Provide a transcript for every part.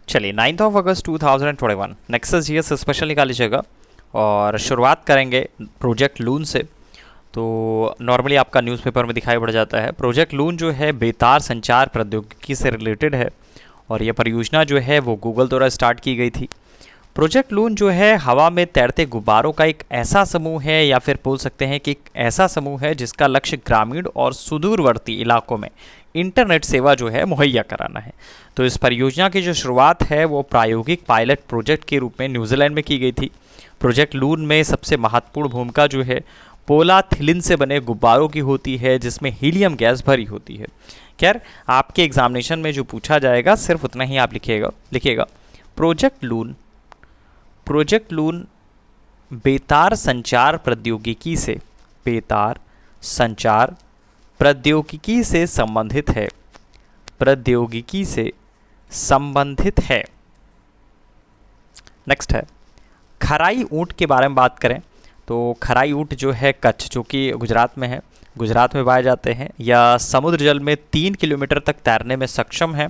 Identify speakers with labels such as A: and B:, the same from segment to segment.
A: चलिए 9 अगस्त 2021 nexus GS special निकाल लीजिएगा और शुरुआत करेंगे प्रोजेक्ट लून से। तो नॉर्मली आपका न्यूज़पेपर में दिखाई पड़ जाता है। प्रोजेक्ट लून जो है बेतार संचार प्रौद्योगिकी से रिलेटेड है और यह परियोजना जो है वो गूगल द्वारा स्टार्ट की गई थी। प्रोजेक्ट लून जो है हवा में तैरते गुब्बारों का एक ऐसा समूह है, या फिर बोल सकते हैं कि एक ऐसा समूह है जिसका लक्ष्य ग्रामीण और सुदूरवर्ती इलाकों में इंटरनेट सेवा जो है मुहैया कराना है। तो इस परियोजना की जो शुरुआत है वो प्रायोगिक पायलट प्रोजेक्ट के रूप में न्यूजीलैंड में की गई थी। प्रोजेक्ट लून में सबसे महत्वपूर्ण भूमिका जो है पोलाथिलिन से बने गुब्बारों की होती है, जिसमें हीलियम गैस भरी होती है। खैर, आपके एग्जामिनेशन में जो पूछा जाएगा सिर्फ उतना ही आप लिखिएगा प्रोजेक्ट लून बेतार संचार प्रौद्योगिकी से संबंधित है। नेक्स्ट है खराई ऊंट के बारे में बात करें तो खराई ऊंट जो है कच्छ, जो कि गुजरात में है, गुजरात में पाए जाते हैं। यह समुद्र जल में 3 किलोमीटर तक तैरने में सक्षम है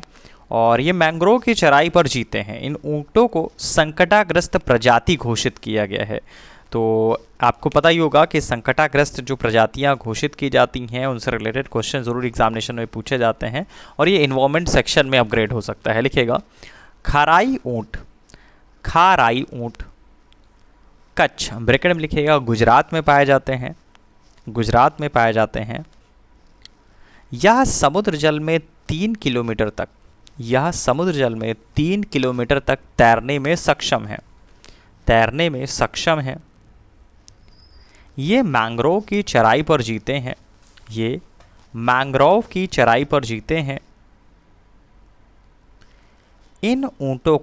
A: और ये मैंग्रोव की चराई पर जीते हैं। इन ऊंटों को संकटाग्रस्त प्रजाति घोषित किया गया है। तो आपको पता ही होगा कि संकटाग्रस्त जो प्रजातियां घोषित की जाती हैं उनसे रिलेटेड क्वेश्चन ज़रूर एग्जामिनेशन में पूछे जाते हैं और ये इन्वायरमेंट सेक्शन में अपग्रेड हो सकता है। लिखिएगा खाराई ऊंट कच्छ, ब्रैकेट में लिखिएगा गुजरात में पाए जाते हैं। यह समुद्र जल में 3 किलोमीटर तक तैरने में सक्षम है। ये मैंग्रोव की चराई पर जीते हैं। इन ऊंटों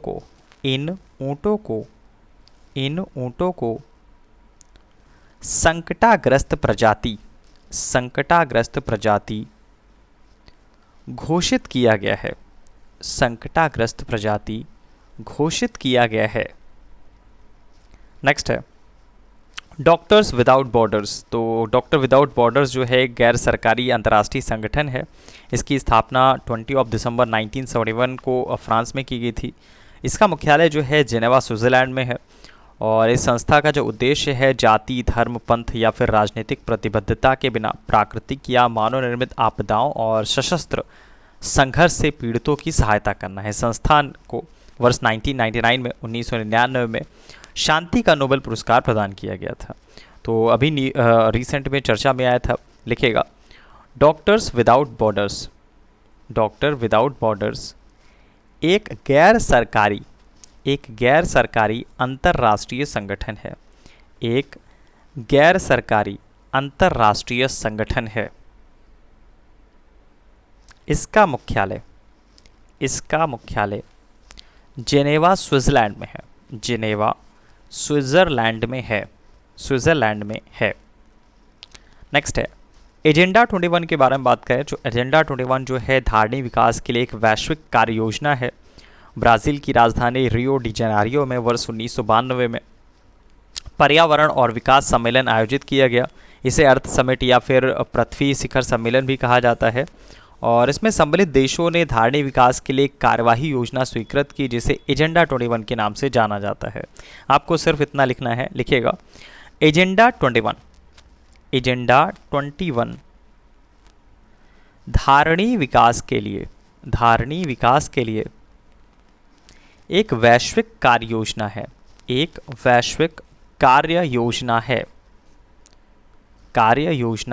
A: को संकटाग्रस्त प्रजाति घोषित किया गया है। नेक्स्ट है डॉक्टर्स विदाउट बॉर्डर्स। तो डॉक्टर विदाउट बॉर्डर्स जो है एक गैर सरकारी अंतर्राष्ट्रीय संगठन है। इसकी स्थापना 20 दिसंबर 1971 को फ्रांस में की गई थी। इसका मुख्यालय जो है जेनेवा स्विट्ज़रलैंड में है और इस संस्था का जो उद्देश्य है जाति, धर्म, पंथ या फिर राजनीतिक प्रतिबद्धता के बिना प्राकृतिक या मानव निर्मित आपदाओं और सशस्त्र संघर्ष से पीड़ितों की सहायता करना है। संस्थान को वर्ष 1999 में शांति का नोबेल पुरस्कार प्रदान किया गया था। तो अभी रिसेंट में चर्चा में आया था। लिखेगा डॉक्टर विदाउट बॉर्डर्स एक गैर सरकारी अंतर्राष्ट्रीय संगठन है। इसका मुख्यालय जेनेवा स्विट्ज़रलैंड में है। नेक्स्ट है एजेंडा 21 के बारे में बात करें। जो एजेंडा 21 जो है धारणीय विकास के लिए एक वैश्विक कार्य योजना है। ब्राज़ील की राजधानी रियो डी जेनेरियो में वर्ष 1992 में पर्यावरण और विकास सम्मेलन आयोजित किया गया। इसे अर्थ समिट या फिर पृथ्वी शिखर सम्मेलन भी कहा जाता है और इसमें सम्मिलित देशों ने धारणीय विकास के लिए एक कार्यवाही योजना स्वीकृत की, जिसे एजेंडा 21 के नाम से जाना जाता है। आपको सिर्फ इतना लिखना है। लिखिएगा एजेंडा 21 धारणीय विकास के लिए एक वैश्विक कार्य योजना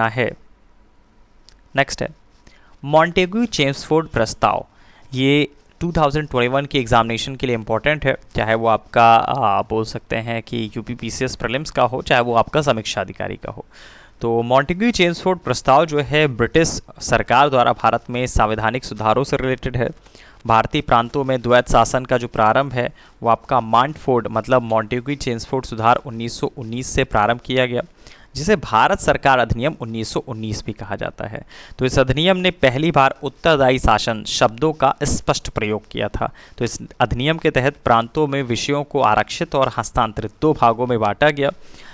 A: है। नेक्स्ट है मॉन्टेग्यू चेम्सफोर्ड प्रस्ताव। ये 2021 के एग्जामिनेशन के लिए इम्पोर्टेंट है, चाहे वो आपका बोल सकते हैं कि यूपीपीसीएस प्रीलिम्स का हो, चाहे वो आपका समीक्षा अधिकारी का हो। तो मॉन्टेग्यू चेम्सफोर्ड प्रस्ताव जो है ब्रिटिश सरकार द्वारा भारत में संवैधानिक सुधारों से रिलेटेड है। भारतीय प्रांतों में द्वैत शासन का जो प्रारंभ है वो आपका मॉन्टफोर्ड मतलब मॉन्टेग्यू चेम्सफोर्ड सुधार 1919 से प्रारंभ किया गया, जिसे भारत सरकार अधिनियम 1919 भी कहा जाता है। तो इस अधिनियम ने पहली बार उत्तरदायी शासन शब्दों का स्पष्ट प्रयोग किया था। तो इस अधिनियम के तहत प्रांतों में विषयों को आरक्षित और हस्तांतरित 2 भागों में बांटा गया।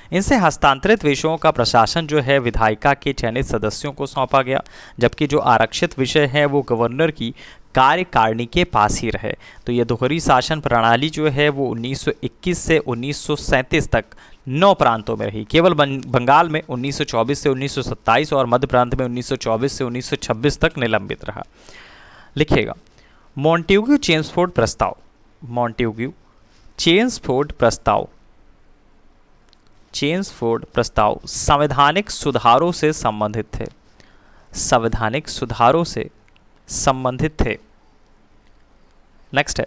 A: इनसे हस्तांतरित विषयों का प्रशासन जो है विधायिका के चयनित सदस्यों को सौंपा गया, जबकि जो आरक्षित विषय हैं वो गवर्नर की कार्यकारिणी के पास ही रहे। तो ये दोहरी शासन प्रणाली जो है वो 1921 से 1937 तक 9 प्रांतों में रही। केवल बंगाल में 1924 से 1927 और मध्य प्रांत में 1924 से 1926 तक निलंबित रहा। लिखिएगा मॉन्टेग्यू चेम्सफोर्ड प्रस्ताव। मॉन्टेग्यू चेम्सफोर्ड प्रस्ताव, चेम्सफोर्ड प्रस्ताव संवैधानिक सुधारों से संबंधित थे। संवैधानिक सुधारों से संबंधित थे। नेक्स्ट है,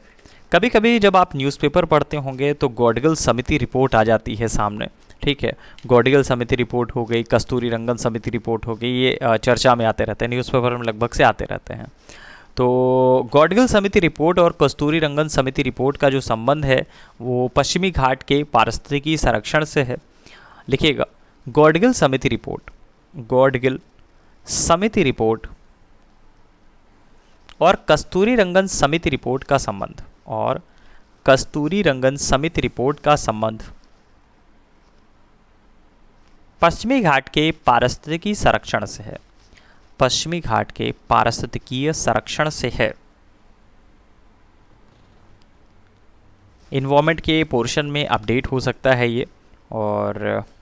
A: कभी कभी जब आप न्यूज़पेपर पढ़ते होंगे तो गौडगिल समिति रिपोर्ट आ जाती है सामने, ठीक है। गौडगिल समिति रिपोर्ट हो गई, कस्तूरी रंगन समिति रिपोर्ट हो गई, ये चर्चा में आते रहते हैं, न्यूज़पेपर में लगभग से आते रहते हैं। तो गौडगिल समिति रिपोर्ट और कस्तूरी रंगन समिति रिपोर्ट का जो संबंध है वो पश्चिमी घाट के पारिस्थितिकी संरक्षण से है। लिखिएगा गौडगिल समिति रिपोर्ट, गौडगिल समिति रिपोर्ट और कस्तूरी रंगन समिति रिपोर्ट का संबंध, और कस्तूरी रंगन समिति रिपोर्ट का संबंध पश्चिमी घाट के पारिस्थितिकी संरक्षण से है। पश्चिमी घाट के पारिस्थितिकीय संरक्षण से है। इन्वायरमेंट के पोर्शन में अपडेट हो सकता है ये। और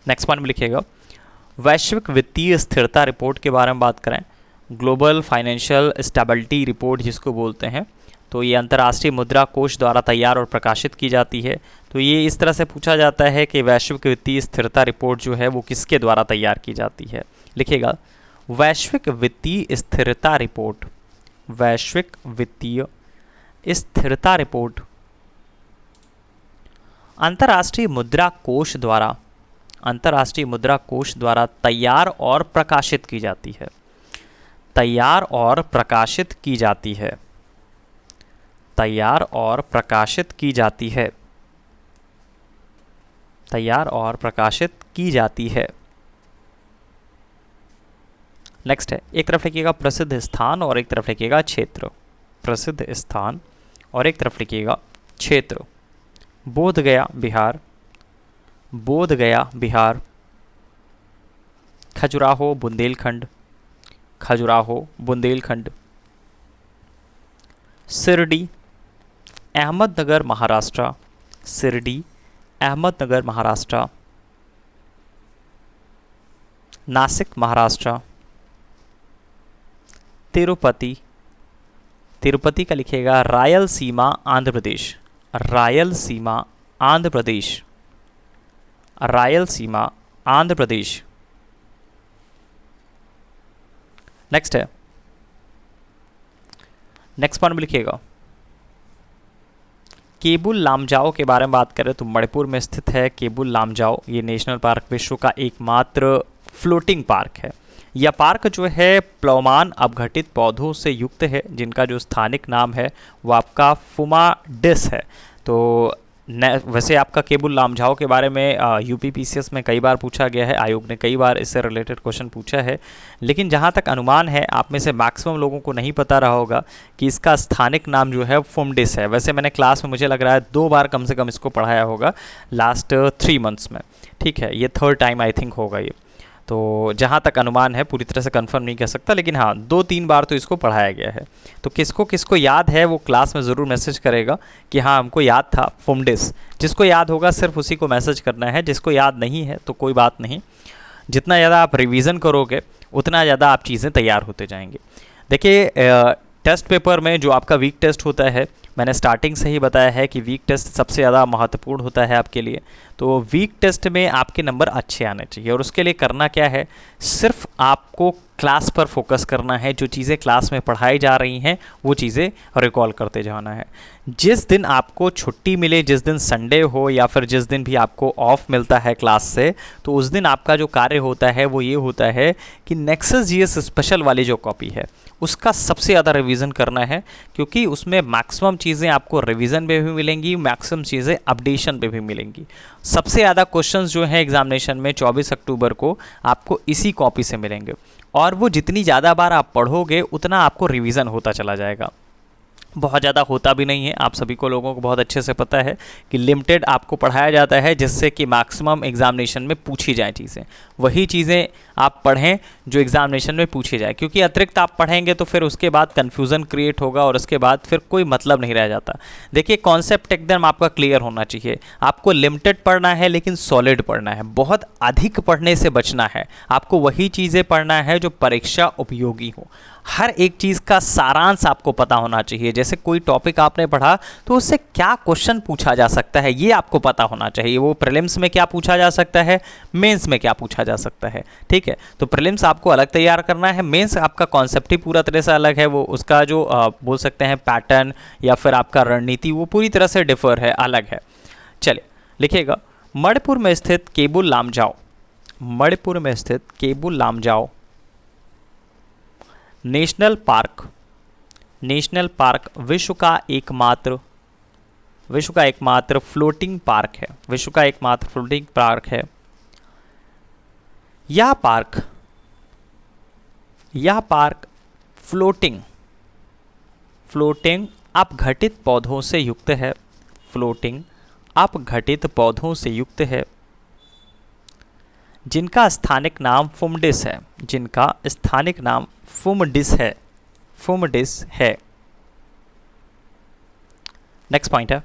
A: नेक्स्ट वन में लिखिएगा वैश्विक वित्तीय स्थिरता रिपोर्ट के बारे में बात करें, ग्लोबल फाइनेंशियल स्टेबिलिटी रिपोर्ट जिसको बोलते हैं, तो ये अंतर्राष्ट्रीय मुद्रा कोष द्वारा तैयार और प्रकाशित की जाती है। तो ये इस तरह से पूछा जाता है कि वैश्विक वित्तीय स्थिरता रिपोर्ट जो है वो किसके द्वारा तैयार की जाती है। लिखिएगा वैश्विक वित्तीय स्थिरता रिपोर्ट, वैश्विक वित्तीय स्थिरता रिपोर्ट अंतर्राष्ट्रीय मुद्रा कोष द्वारा, अंतर्राष्ट्रीय मुद्रा कोष द्वारा तैयार और प्रकाशित की जाती है। तैयार और प्रकाशित की जाती है। तैयार और प्रकाशित की जाती है। तैयार और प्रकाशित की जाती है। नेक्स्ट है, एक तरफ लिखिएगा प्रसिद्ध स्थान और एक तरफ लिखिएगा क्षेत्र। प्रसिद्ध स्थान और एक तरफ लिखिएगा क्षेत्र। बोध गया बिहार, बोध गया बिहार। खजुराहो बुंदेलखंड, खजुराहो बुंदेलखंड। शिरडी अहमदनगर महाराष्ट्र, शिरडी अहमदनगर महाराष्ट्र। नासिक महाराष्ट्र। तिरुपति, तिरुपति का लिखिएगा रायलसीमा आंध्र प्रदेश, रायलसीमा आंध्र प्रदेश, रायलसीमा आंध्र प्रदेश। नेक्स्ट है, नेक्स्ट पॉइंट में लिखिएगा केबुल लामजाओ के बारे में बात करें तो मणिपुर में स्थित है केबुल लामजाओ। ये नेशनल पार्क विश्व का एकमात्र फ्लोटिंग पार्क है। यह पार्क जो है प्लवमान अपघटित पौधों से युक्त है जिनका जो स्थानिक नाम है वो आपका फुमाडिस है। तो वैसे आपका केबुल लामजाओ के बारे में यूपीपीसीएस में कई बार पूछा गया है, आयोग ने कई बार इससे रिलेटेड क्वेश्चन पूछा है, लेकिन जहाँ तक अनुमान है आप में से मैक्सिमम लोगों को नहीं पता रहा होगा कि इसका स्थानिक नाम जो है फुमडिस है। वैसे मैंने क्लास में मुझे लग रहा है 2 बार कम से कम इसको पढ़ाया होगा लास्ट 3 मंथ्स में, ठीक है। ये 3rd टाइम आई थिंक होगा ये। तो जहाँ तक अनुमान है, पूरी तरह से कंफर्म नहीं कह सकता, लेकिन हाँ 2-3 बार तो इसको पढ़ाया गया है। तो किसको किसको याद है वो क्लास में ज़रूर मैसेज करेगा कि हाँ हमको याद था फुमडिस। जिसको याद होगा सिर्फ उसी को मैसेज करना है, जिसको याद नहीं है तो कोई बात नहीं। जितना ज़्यादा आप रिवीजन करोगे उतना ज़्यादा आप चीज़ें तैयार होते जाएंगे। देखिए टेस्ट पेपर में जो आपका वीक टेस्ट होता है, मैंने स्टार्टिंग से ही बताया है कि वीक टेस्ट सबसे ज़्यादा महत्वपूर्ण होता है आपके लिए। तो वीक टेस्ट में आपके नंबर अच्छे आने चाहिए और उसके लिए करना क्या है, सिर्फ आपको क्लास पर फोकस करना है। जो चीज़ें क्लास में पढ़ाई जा रही हैं वो चीज़ें रिकॉल करते जाना है। जिस दिन आपको छुट्टी मिले, जिस दिन संडे हो या फिर जिस दिन भी आपको ऑफ मिलता है क्लास से, तो उस दिन आपका जो कार्य होता है वो ये होता है कि नेक्सस जीएस स्पेशल वाली जो कॉपी है उसका सबसे ज़्यादा रिवीजन करना है, क्योंकि उसमें मैक्सिमम चीज़ें आपको रिवीजन पे भी मिलेंगी, मैक्सिमम चीज़ें अपडेशन पे भी मिलेंगी। सबसे ज़्यादा क्वेश्चंस जो हैं एग्जामिनेशन में 24 अक्टूबर को आपको इसी कॉपी से मिलेंगे, और वो जितनी ज़्यादा बार आप पढ़ोगे उतना आपको रिवीजन होता चला जाएगा। बहुत ज़्यादा होता भी नहीं है। आप सभी को लोगों को बहुत अच्छे से पता है कि लिमिटेड आपको पढ़ाया जाता है जिससे कि मैक्सिमम एग्जामिनेशन में पूछी जाए चीज़ें, वही चीज़ें आप पढ़ें जो एग्जामिनेशन में पूछी जाए, क्योंकि अतिरिक्त आप पढ़ेंगे तो फिर उसके बाद कन्फ्यूज़न क्रिएट होगा और उसके बाद फिर कोई मतलब नहीं रह जाता। देखिए कॉन्सेप्ट एकदम आपका क्लियर होना चाहिए। आपको लिमिटेड पढ़ना है लेकिन सॉलिड पढ़ना है, बहुत अधिक पढ़ने से बचना है। आपको वही चीज़ें पढ़ना है जो परीक्षा उपयोगी हो। हर एक चीज़ का सारांश आपको पता होना चाहिए। जैसे कोई टॉपिक आपने पढ़ा तो उससे क्या क्वेश्चन पूछा जा सकता है ये आपको पता होना चाहिए। वो प्रीलिम्स में क्या पूछा जा सकता है, मेंस में क्या पूछा जा सकता है। ठीक है, तो प्रीलिम्स आपको अलग तैयार करना है, मेंस आपका कॉन्सेप्ट ही पूरा तरह से अलग है। वो उसका जो बोल सकते हैं पैटर्न या फिर आपका रणनीति वो पूरी तरह से डिफर है, अलग है। चलिए लिखिएगा, मणिपुर में स्थित केबुल लामजाओ, मणिपुर में स्थित Keibul Lamjao national park, national park विश्व का एकमात्र फ्लोटिंग पार्क है, विश्व का एकमात्र फ्लोटिंग पार्क है। यह पार्क फ्लोटिंग अपघटित पौधों से युक्त है, फ्लोटिंग अपघटित पौधों से युक्त है, जिनका स्थानिक नाम फुमडिस है, जिनका स्थानिक नाम फुमडिस है, फुमडिस है। नेक्स्ट पॉइंट है,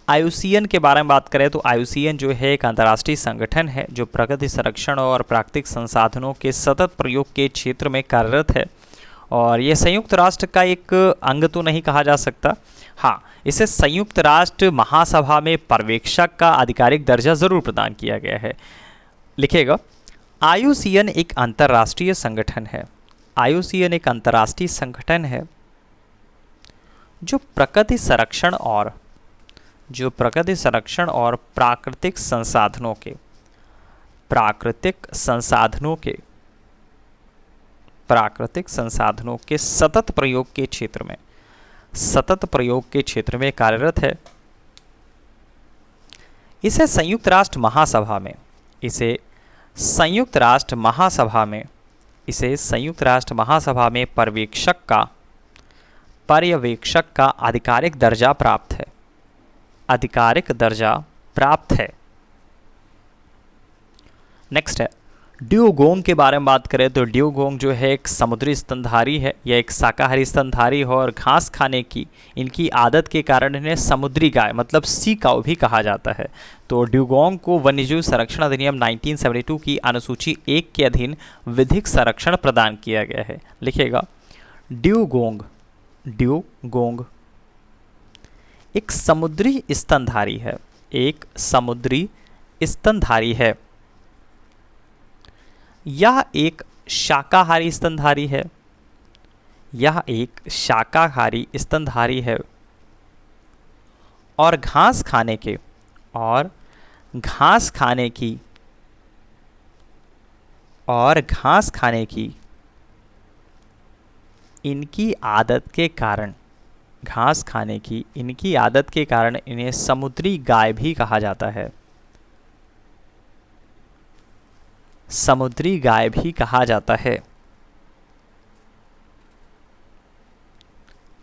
A: आईयूसीएन के बारे में बात करें तो आईयूसीएन जो है एक अंतर्राष्ट्रीय संगठन है जो प्रगति संरक्षण और प्राकृतिक संसाधनों के सतत प्रयोग के क्षेत्र में कार्यरत है। और यह संयुक्त राष्ट्र का एक अंग तो नहीं कहा जा सकता, हाँ इसे संयुक्त राष्ट्र महासभा में पर्यवेक्षक का आधिकारिक दर्जा जरूर प्रदान किया गया है। लिखिएगा, आईयूसीएन एक अंतर्राष्ट्रीय संगठन है, आईयूसीएन एक अंतर्राष्ट्रीय संगठन है जो प्रकृति संरक्षण और प्राकृतिक संसाधनों के सतत प्रयोग के क्षेत्र में कार्यरत है। इसे संयुक्त राष्ट्र महासभा में पर्यवेक्षक का आधिकारिक दर्जा प्राप्त है। नेक्स्ट है, ड्यूगोंग के बारे में बात करें तो ड्यूगोंग जो है एक समुद्री स्तनधारी है, यह एक शाकाहारी स्तनधारी है और घास खाने की इनकी आदत के कारण इन्हें समुद्री गाय मतलब सी काऊ भी कहा जाता है। तो ड्यूगोंग को वन्यजीव संरक्षण अधिनियम 1972 की अनुसूची 1 के अधीन विधिक संरक्षण प्रदान किया गया है। लिखिएगा, ड्यूगोंग एक समुद्री स्तनधारी है, एक समुद्री स्तनधारी है। यह एक शाकाहारी स्तनधारी है और घास खाने की इनकी आदत के कारण इन्हें समुद्री गाय भी कहा जाता है,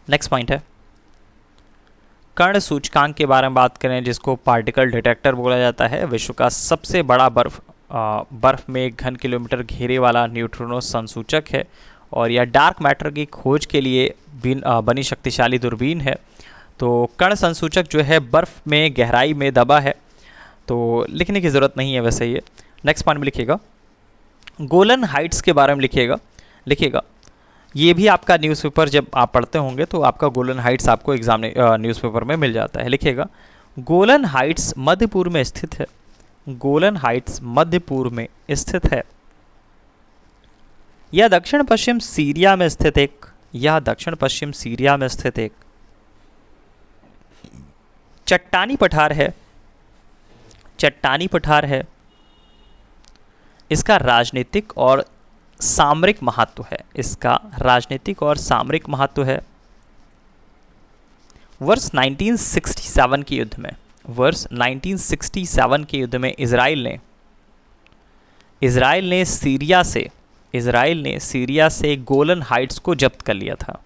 A: नेक्स्ट पॉइंट है, कर्ण सूचकांक के बारे में बात करें जिसको पार्टिकल डिटेक्टर बोला जाता है। विश्व का सबसे बड़ा बर्फ में 1 घन किलोमीटर घेरे वाला न्यूट्रिनो संसूचक है और यह डार्क मैटर की खोज के लिए बनी शक्तिशाली दूरबीन है। तो कण संसूचक जो है बर्फ में गहराई में दबा है, तो लिखने की ज़रूरत नहीं है वैसे ये। नेक्स्ट पॉइंट में लिखिएगा, गोलन हाइट्स के बारे में लिखिएगा, ये भी आपका न्यूज़पेपर जब आप पढ़ते होंगे तो आपका गोलन हाइट्स आपको न्यूज़पेपर में मिल जाता है। लिखिएगा, गोलन हाइट्स मध्यपूर्व में स्थित है। यह दक्षिण पश्चिम सीरिया में स्थित एक चट्टानी पठार है। इसका राजनीतिक और सामरिक महत्व है। वर्ष 1967 के युद्ध में इजराइल ने सीरिया से गोलन हाइट्स को जब्त कर लिया था।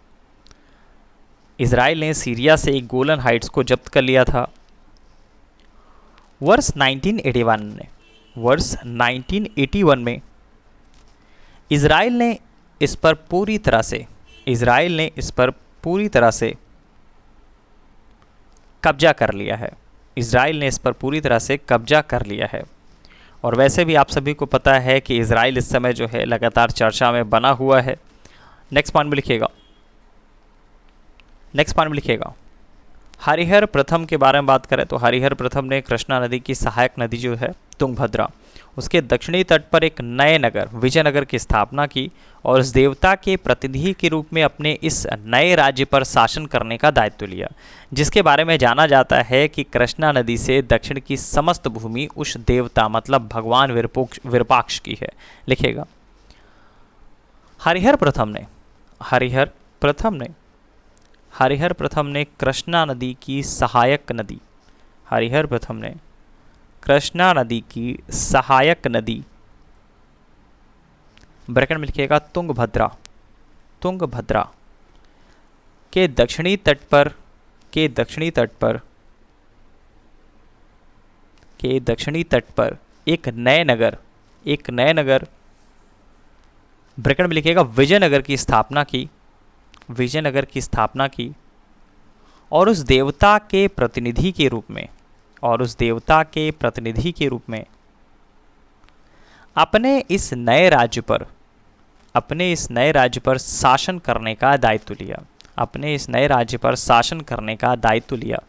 A: इजराइल ने सीरिया से गोलन हाइट्स को जब्त कर लिया था। वर्ष 1981 में इजराइल ने इस पर पूरी तरह से कब्जा कर लिया है। इजराइल ने इस पर पूरी तरह से कब्जा कर लिया है। और वैसे भी आप सभी को पता है कि इजराइल इस समय जो है लगातार चर्चा में बना हुआ है। नेक्स्ट पॉइंट में लिखिएगा हरिहर प्रथम के बारे में बात करें तो हरिहर प्रथम ने कृष्णा नदी की सहायक नदी जो है तुंगभद्रा, उसके दक्षिणी तट पर एक नए नगर विजयनगर की स्थापना की और उस देवता के प्रतिनिधि के रूप में अपने इस नए राज्य पर शासन करने का दायित्व लिया, जिसके बारे में जाना जाता है कि कृष्णा नदी से दक्षिण की समस्त भूमि उस देवता मतलब भगवान विरूपाक्ष की है। लिखेगा हरिहर प्रथम ने कृष्णा नदी की सहायक नदी ब्रैकेट में लिखिएगा तुंगभद्रा के दक्षिणी तट पर एक नए नगर ब्रैकेट में लिखिएगा विजयनगर की स्थापना की और उस देवता के प्रतिनिधि के रूप में अपने इस नए राज्य पर शासन करने का दायित्व लिया,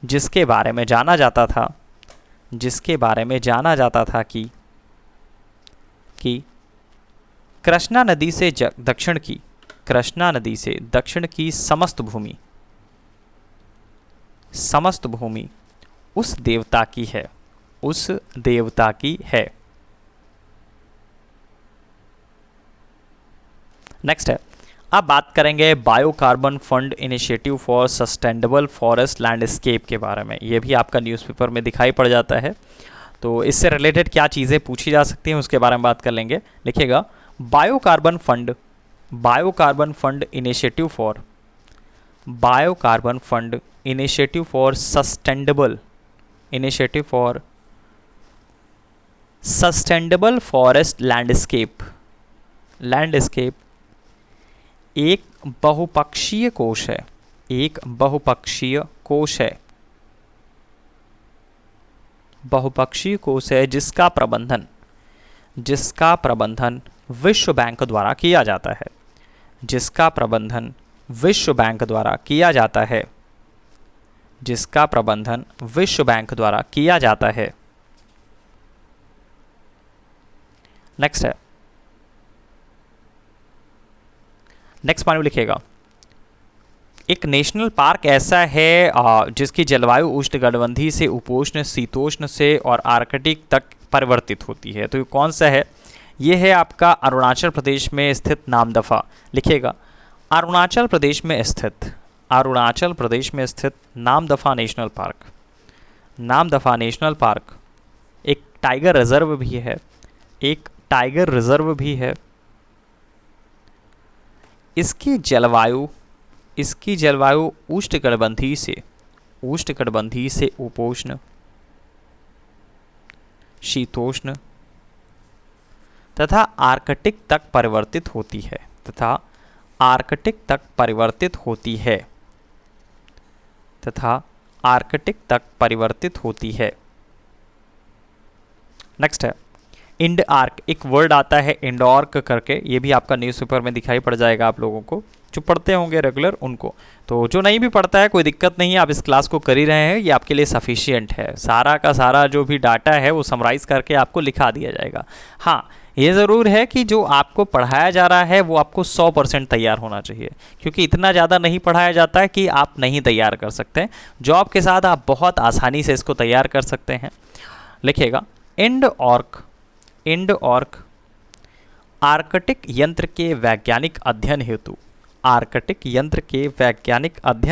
A: जिसके बारे में जाना जाता था कि कृष्णा नदी से दक्षिण की समस्त भूमि उस देवता की है। नेक्स्ट है, अब बात करेंगे BioCarbon Fund Initiative for Sustainable Forest Landscape के बारे में। ये भी आपका न्यूज़पेपर में दिखाई पड़ जाता है, तो इससे रिलेटेड क्या चीज़ें पूछी जा सकती हैं उसके बारे में बात कर लेंगे। लिखिएगा BioCarbon Fund Initiative for Sustainable Forest Landscape एक बहुपक्षीय कोष है जिसका प्रबंधन विश्व बैंक द्वारा किया जाता है। नेक्स्ट है, नेक्स्ट पॉइंट लिखिएगा एक नेशनल पार्क ऐसा है जिसकी जलवायु उष्णकटिबंधीय से उपोष्ण, शीतोष्ण से और आर्कटिक तक परिवर्तित होती है। तो ये कौन सा है? ये है आपका अरुणाचल प्रदेश में स्थित नामदफा। लिखिएगा अरुणाचल प्रदेश में स्थित नामदफा नेशनल पार्क एक टाइगर रिजर्व भी है। इसकी जलवायु उष्णकटिबंधीय से उपोष्ण, शीतोष्ण तथा आर्कटिक तक परिवर्तित होती है। नेक्स्ट है इंड आर्क, एक वर्ड आता है इंडॉर्क करके, ये भी आपका न्यूज़पेपर में दिखाई पड़ जाएगा आप लोगों को, जो पढ़ते होंगे रेगुलर उनको। तो जो नहीं भी पढ़ता है कोई दिक्कत नहीं है, आप इस क्लास को कर ही रहे हैं, ये आपके लिए सफिशिएंट है। सारा का सारा जो भी डाटा है वो समराइज़ करके आपको लिखा दिया जाएगा। हाँ, ये ज़रूर है कि जो आपको पढ़ाया जा रहा है वो आपको 100% तैयार होना चाहिए, क्योंकि इतना ज़्यादा नहीं पढ़ाया जाता है कि आप नहीं तैयार कर सकते। जॉब के साथ आप बहुत आसानी से इसको तैयार कर सकते हैं। लिखिएगा इंड ऑर्क आर्कटिक यंत्र के वैज्ञानिक अध्ययन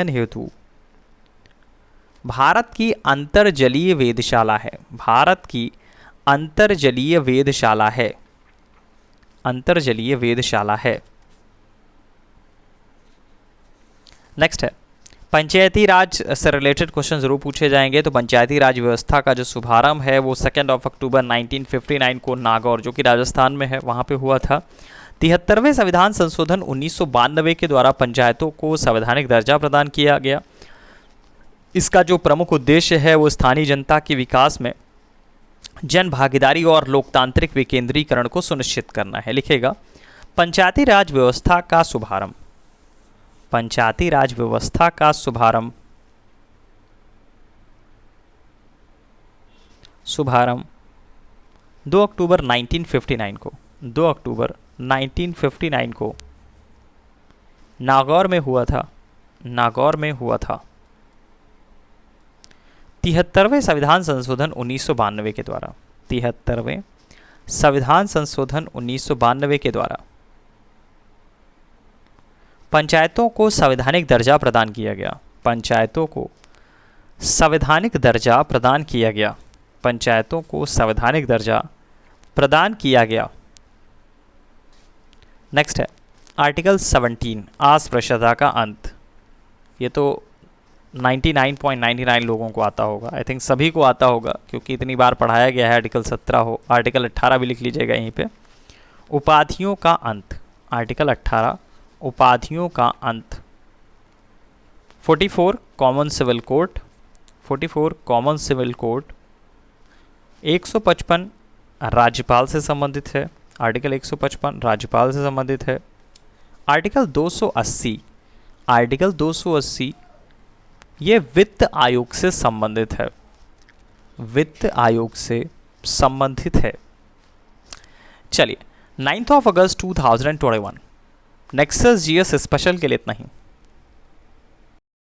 A: हेतु भारत की अंतर्जलीय वेधशाला है। नेक्स्ट है पंचायती राज से रिलेटेड क्वेश्चन जरूर पूछे जाएंगे। तो पंचायती राज व्यवस्था का जो शुभारंभ है वो 2 अक्टूबर 1959 को नागौर जो कि राजस्थान में है वहाँ पे हुआ था। 73वें संविधान संशोधन 1992 के द्वारा पंचायतों को संवैधानिक दर्जा प्रदान किया गया। इसका जो प्रमुख उद्देश्य है वो स्थानीय जनता के विकास में जन भागीदारी और लोकतांत्रिक विकेंद्रीकरण को सुनिश्चित करना है। लिखेगा पंचायती राज व्यवस्था का शुभारंभ। पंचायती राज व्यवस्था का शुभारंभ 2 अक्टूबर 1959 को 2 अक्टूबर 1959 को नागौर में हुआ था। नागौर में हुआ था। 73वें संविधान संशोधन 1992 के द्वारा 73वें संविधान संशोधन 1992 के द्वारा पंचायतों को संवैधानिक दर्जा प्रदान किया गया। पंचायतों को संवैधानिक दर्जा प्रदान किया गया। पंचायतों को संवैधानिक दर्जा प्रदान किया गया। नेक्स्ट है आर्टिकल 17 अस्पृश्यता का अंत। ये तो 99.99 लोगों को आता होगा। आई थिंक सभी को आता होगा क्योंकि इतनी बार पढ़ाया गया है। आर्टिकल 17 हो, आर्टिकल 18 भी लिख लीजिएगा यहीं पे। उपाधियों का अंत। आर्टिकल 18 उपाधियों का अंत। 44 common civil code. 44 common civil code 155 राज्यपाल से संबंधित है। आर्टिकल 155 राज्यपाल से संबंधित है। आर्टिकल 280 आर्टिकल 280 ये वित्त आयोग से संबंधित है। वित्त आयोग से संबंधित है। चलिए 9 अगस्त 2021 नेक्सस जीएस स्पेशल के लिए इतना ही।